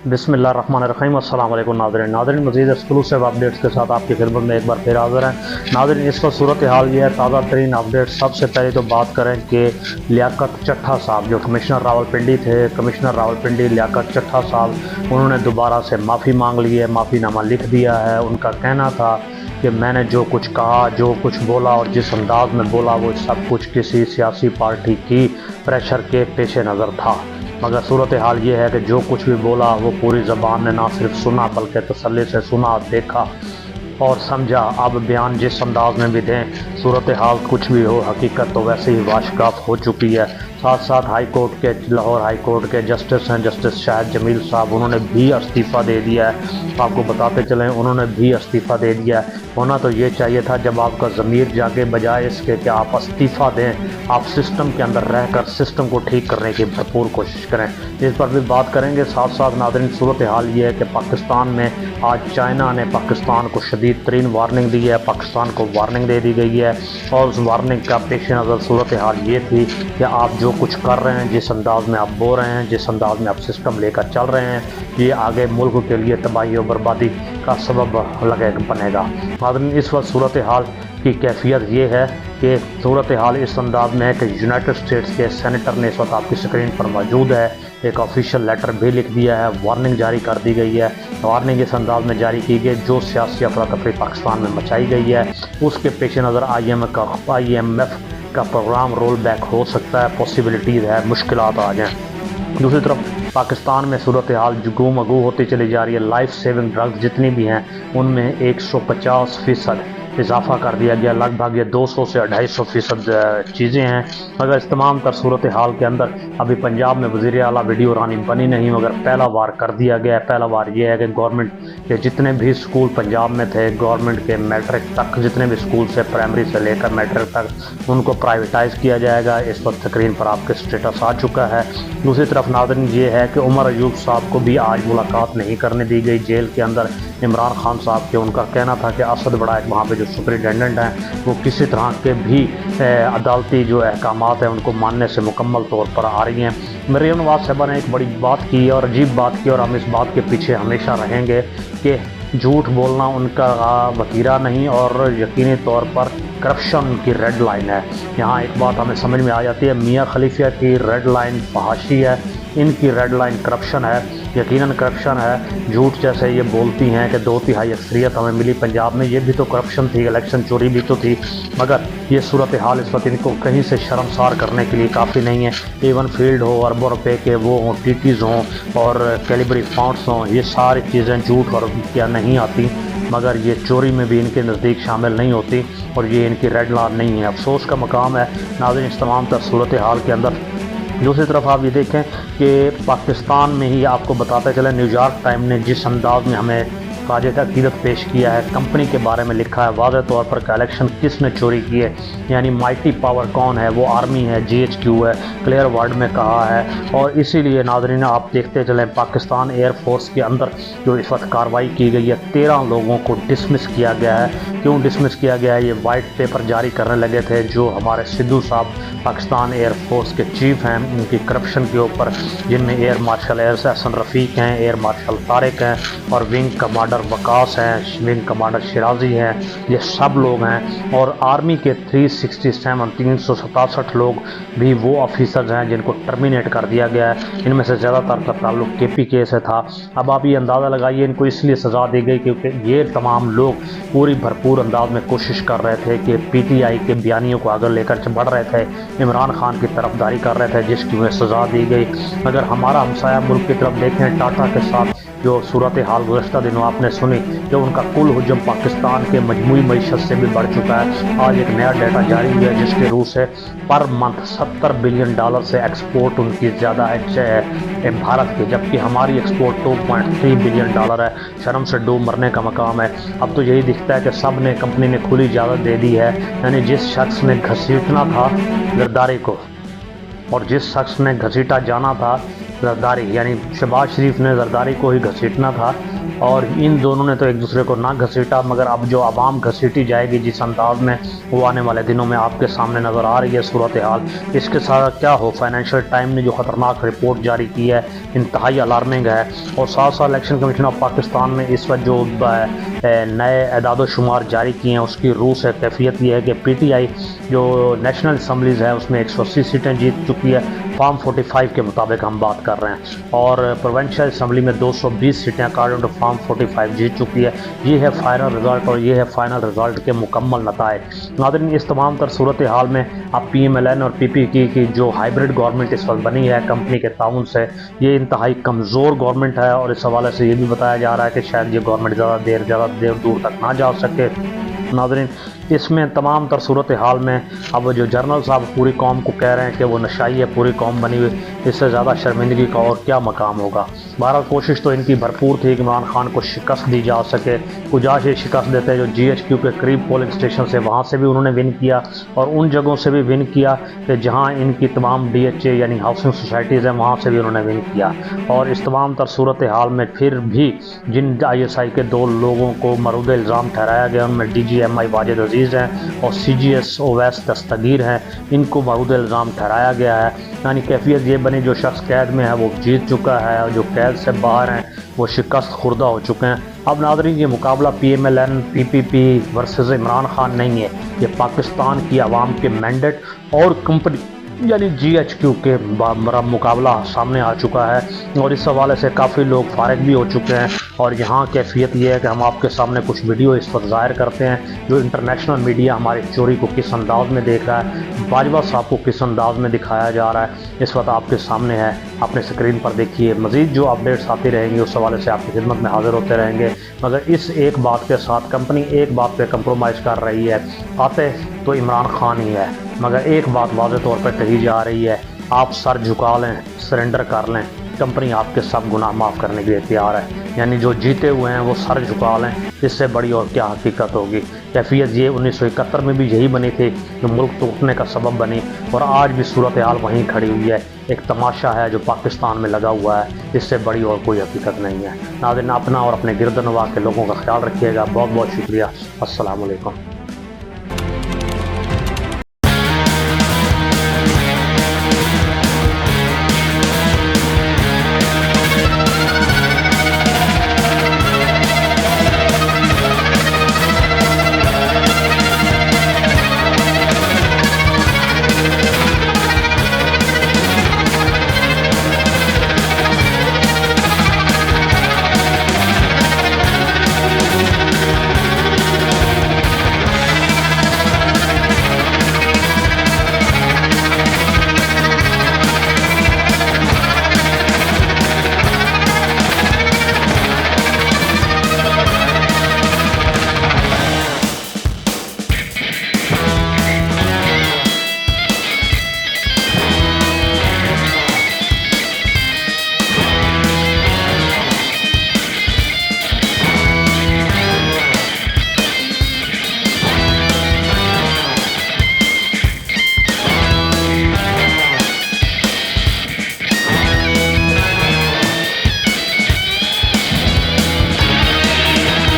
बिस्मिल्लाहिर्रहमानिर्रहीम। अस्सलाम वालेकुम नाज़रीन मज़ीद एक्सक्लूसिव अपडेट्स के साथ आपकी खिदमत में एक बार फिर हाज़िर हैं। नाज़रीन इस वक्त सूरत हाल ये है, ताज़ा तरीन अपडेट। सबसे पहले तो बात करें कि लियाकत चट्ठा साहब जो कमिश्नर रावलपिंडी थे, कमिश्नर रावलपिंडी लियाकत चट्ठा साहब, उन्होंने दोबारा से माफ़ी मांग ली है, माफ़ीनामा लिख दिया है। उनका कहना था कि मैंने जो कुछ कहा, जो कुछ बोला और जिस अंदाज में बोला वो सब कुछ किसी सियासी पार्टी की प्रेशर के पेश नज़र था। मगर सूरत हाल ये है कि जो कुछ भी बोला वो पूरी ज़बान ने ना सिर्फ सुना बल्कि तसल्ली से सुना, देखा और समझा। अब बयान जिस अंदाज में भी दें, सूरत हाल कुछ भी हो, हकीकत तो वैसे ही वाशगाफ हो चुकी है। साथ साथ हाई कोर्ट के, लाहौर हाई कोर्ट के जस्टिस हैं जस्टिस शाहिद जमील साहब, उन्होंने भी इस्तीफ़ा दे दिया है। आपको बताते चलें उन्होंने भी इस्तीफ़ा दे दिया है। होना तो ये चाहिए था जब आपका ज़मीर जागे, बजाय इसके कि आप इस्तीफ़ा दें, आप सिस्टम के अंदर रहकर सिस्टम को ठीक करने की भरपूर कोशिश करें। इस पर भी बात करेंगे। साथ साथ नाज़रीन सूरत हाल ये है कि पाकिस्तान में आज चाइना ने पाकिस्तान को शदीद तरीन वार्निंग दी है, पाकिस्तान को वार्निंग दे दी गई है। और उस वार्निंग का पेश नज़र सूरत हाल ये थी कि आप जो कुछ कर रहे हैं, जिस अंदाज में आप बोल रहे हैं, जिस अंदाज में आप सिस्टम लेकर चल रहे हैं, ये आगे मुल्क के लिए तबाही और बर्बादी का सबब बनेगा। नाज़रीन इस वक्त सूरत हाल की कैफियत ये है कि सूरत हाल इस अंदाज में है कि यूनाइटेड स्टेट्स के सेनेटर ने इस वक्त आपकी स्क्रीन पर मौजूद है, एक ऑफिशियल लेटर भी लिख दिया है, वार्निंग जारी कर दी गई है। वार्निंग इस अंदाज में जारी की गई जो सियासी अफरा तफरी पाकिस्तान में मचाई गई है, उसके पेश नज़र IMF का प्रोग्राम रोल बैक हो सकता है, पॉसिबिलिटीज़ है, मुश्किलात आ जाएँ। दूसरी तरफ पाकिस्तान में सूरत हाल गुमगू होती चली जा रही है। लाइफ सेविंग ड्रग्स जितनी भी हैं उनमें 150% इजाफा कर दिया गया। लगभग ये 200 से 250% चीज़ें हैं। मगर इस तमाम तर सूरत हाल के अंदर अभी पंजाब में वज़ीर आला वीडियो रानी बनी नहीं, मगर पहला वार कर दिया गया है। पहला वार ये है कि गवर्नमेंट के जितने भी स्कूल पंजाब में थे, गवर्नमेंट के मैट्रिक तक जितने भी स्कूल से, प्राइमरी से लेकर मैट्रिक तक, उनको प्राइवेटाइज़ किया जाएगा। इस वक्त स्क्रीन पर आपके स्टेटस आ चुका है। दूसरी तरफ नाज़रीन ये है कि उमर अयूब साहब को भी आज मुलाकात नहीं करने दी गई जेल के अंदर। इमरान खान साहब के उनका कहना था कि असद बड़ाइक वहाँ पे जो सुपरिटेंडेंट हैं वो किसी तरह के भी अदालती जो अहकामात हैं उनको मानने से मुकम्मल तौर पर आ रही हैं। मरीम नवाज साहबा ने एक बड़ी बात की और अजीब बात की, और हम इस बात के पीछे हमेशा रहेंगे कि झूठ बोलना उनका वतीरा नहीं और यकीनी तौर पर करप्शन की रेड लाइन है। यहाँ एक बात हमें समझ में आ जाती है, मियाँ खलीफा की रेड लाइन फहाशी है, इनकी रेड लाइन करप्शन है, यकीनन करप्शन है। झूठ जैसे ये बोलती हैं कि 2/3 अक्सरियत हमें मिली पंजाब में, ये भी तो करप्शन थी, इलेक्शन चोरी भी तो थी। मगर ये सूरत हाल इस वक्त इनको कहीं से शर्मसार करने के लिए काफ़ी नहीं है। एवन फील्ड हो, अरबों रुपए के वो हों, TTs हों और कैलिबरी फाउंड्स हों, ये सारी चीज़ें झूठ और क्या नहीं आती, मगर ये चोरी में भी इनके नज़दीक शामिल नहीं होती और ये इनकी रेड लाइन नहीं है। अफसोस का मकाम है नाज़रीन इस तमाम तर सूरत हाल के अंदर। दूसरी तरफ आप ये देखें कि पाकिस्तान में ही आपको बताते चले, न्यूयॉर्क टाइम ने जिस अंदाज में हमें ताज़ा अकीदत पेश किया है, कंपनी के बारे में लिखा है वाज़ेह तौर पर कलेक्शन किसने चोरी की है, यानी माइटी पावर कौन है, वो आर्मी है, GHQ है, क्लियर वर्ड में कहा है। और इसीलिए नाज़रीन आप देखते चलें पाकिस्तान एयरफोर्स के अंदर जो इस वक्त कार्रवाई की गई है, 13 लोगों को डिसमिस किया गया है। क्यों डिसमिस किया गया है? ये वाइट पेपर जारी करने लगे थे जो हमारे सिद्धू साहब पाकिस्तान एयरफोर्स के चीफ हैं, उनकी करप्शन के ऊपर, जिनमें एयर मार्शल एहसन रफ़ीक हैं, एयर मार्शल तारिक हैं और विंग कमांडर वकास हैं, विंग कमांडर शिराजी हैं, ये सब लोग हैं। और आर्मी के 367 लोग भी वो ऑफिसर्स हैं जिनको टर्मिनेट कर दिया गया है। इनमें से ज़्यादातर का ताल्लुक KPK से था। अब आप ये अंदाज़ा लगाइए इनको इसलिए सज़ा दी गई क्योंकि ये तमाम लोग पूरी भरपूर अंदाज में कोशिश कर रहे थे कि PTI के बयानियों को आगे लेकर बढ़ रहे थे, इमरान खान की तरफदारी कर रहे थे, जिसकी उन्हें सज़ा दी गई। अगर हमारा हमसाया मुल्क की तरफ देखें, टाटा के साथ जो सूरत हाल गुज़श्ता दिनों आपने सुनी, जो उनका कुल हुजूम पाकिस्तान के मजमूई मईशत से भी बढ़ चुका है। आज एक नया डाटा जारी हुआ है जिसके रूह से पर मंथ $70 बिलियन से एक्सपोर्ट उनकी ज़्यादा है भारत की, जबकि हमारी एक्सपोर्ट $2.3 बिलियन है। शर्म से डूब मरने का मकाम है। अब तो यही दिखता है कि सब ने, कंपनी ने खुली इजाज़त दे दी है, यानी जिस शख्स ने घसीटना था जरदारी को और जिस शख्स ने घसीटा जाना था जरदारी, यानी शहबाज शरीफ ने जरदारी को ही घसीटना था, اور ان دونوں نے تو ایک دوسرے کو نہ گھسیٹا، مگر اب جو عوام گھسیٹی جائے گی جس انداز میں وہ آنے والے دنوں میں آپ کے سامنے نظر آ رہی ہے صورتحال۔ اس کے ساتھ کیا ہو، فائنینشیل ٹائم نے جو خطرناک رپورٹ جاری کی ہے انتہائی الارمنگ ہے، اور ساتھ ساتھ الیکشن کمیشن آف پاکستان نے اس وقت جو نئے اعداد و شمار جاری کیے ہیں اس کی روح سے کیفیت یہ ہے کہ پی ٹی آئی جو نیشنل اسمبلیز ہے اس میں 180 سیٹیں جیت چکی ہے، فارم 45 کے مطابق ہم بات کر رہے ہیں، اور پروونشل اسمبلی میں 220 سیٹیں اکارڈنگ ٹو فارم 45 جیت چکی ہے۔ یہ ہے فائنل رزلٹ، اور یہ ہے فائنل رزلٹ کے مکمل نتائج۔ ناظرین، اس تمام تر صورتحال میں اب پی ایم ایل این اور پی پی کی جو ہائیبرڈ گورنمنٹ اس وقت بنی ہے کمپنی کے تعاون سے، یہ انتہائی کمزور گورنمنٹ ہے، اور اس حوالے سے یہ بھی بتایا جا رہا ہے کہ شاید یہ گورنمنٹ زیادہ دیر دور تک نہ جا سکے۔ ناظرین، اس میں تمام تر صورتحال میں اب جو جنرل صاحب پوری قوم کو کہہ رہے ہیں کہ وہ نشائی ہے پوری قوم بنی ہوئی، اس سے زیادہ شرمندگی کا اور کیا مقام ہوگا۔ بہرحال کوشش تو ان کی بھرپور تھی کہ عمران خان کو شکست دی جا سکے، کجاش یہ شکست دیتے جو جی ایچ کیو کے قریب پولنگ اسٹیشن سے، وہاں سے بھی انہوں نے ون کیا، اور ان جگہوں سے بھی ون کیا کہ جہاں ان کی تمام ڈی ایچ اے یعنی ہاؤسنگ سوسائٹیز ہیں وہاں سے بھی انہوں نے ون کیا۔ اور اس تمام تر صورتحال میں پھر بھی جن آئی ایس آئی کے 2 لوگوں کو مرود الزام ٹھہرایا گیا، ان میں ڈی جی ایم آئی واجد عزیز ہیں اور سی جی ایس اویس دستگیر ہیں، ان کو مرود الزام ٹھہرایا گیا ہے۔ یعنی کیفیت یہ بنی جو شخص قید میں ہے وہ جیت چکا ہے، اور جو قید سے باہر ہیں وہ شکست خوردہ ہو چکے ہیں۔ اب ناظرین، یہ مقابلہ P M L N P P P versus Imran Khan نہیں ہے، یہ پاکستان کی عوام کے مینڈیٹ اور کمپنی یعنی جی ایچ کیو کے مقابلہ سامنے آ چکا ہے، اور اس حوالے سے کافی لوگ فارغ بھی ہو چکے ہیں۔ اور یہاں کیفیت یہ ہے کہ ہم آپ کے سامنے کچھ ویڈیو اس وقت ظاہر کرتے ہیں جو انٹرنیشنل میڈیا ہماری چوری کو کس انداز میں دیکھ رہا ہے، باجوہ صاحب کو کس انداز میں دکھایا جا رہا ہے، اس وقت آپ کے سامنے ہے، اپنے اسکرین پر دیکھیے۔ مزید جو اپڈیٹس آتی رہیں گی اس حوالے سے آپ کی خدمت میں حاضر ہوتے رہیں گے، مگر اس ایک بات کے ساتھ کمپنی ایک بات پہ کمپرومائز کر رہی ہے، فاتح تو عمران خان ہی ہے، مگر ایک بات واضح طور پہ کہی جا رہی ہے، آپ سر جھکا لیں، سرنڈر کر لیں، کمپنی آپ کے سب گناہ معاف کرنے کے لیے تیار ہے۔ یعنی جو جیتے ہوئے ہیں وہ سر جھکا لیں، اس سے بڑی اور کیا حقیقت ہوگی۔ کیفیت یہ 1971 میں بھی یہی بنی تھی جو ملک ٹوٹنے کا سبب بنی، اور آج بھی صورتحال وہیں کھڑی ہوئی ہے، ایک تماشا ہے جو پاکستان میں لگا ہوا ہے، اس سے بڑی اور کوئی حقیقت نہیں ہے۔ ناظرین، اپنا اور اپنے گرد و نواح کے لوگوں کا خیال رکھیے گا۔ بہت بہت شکریہ۔ السلام علیکم۔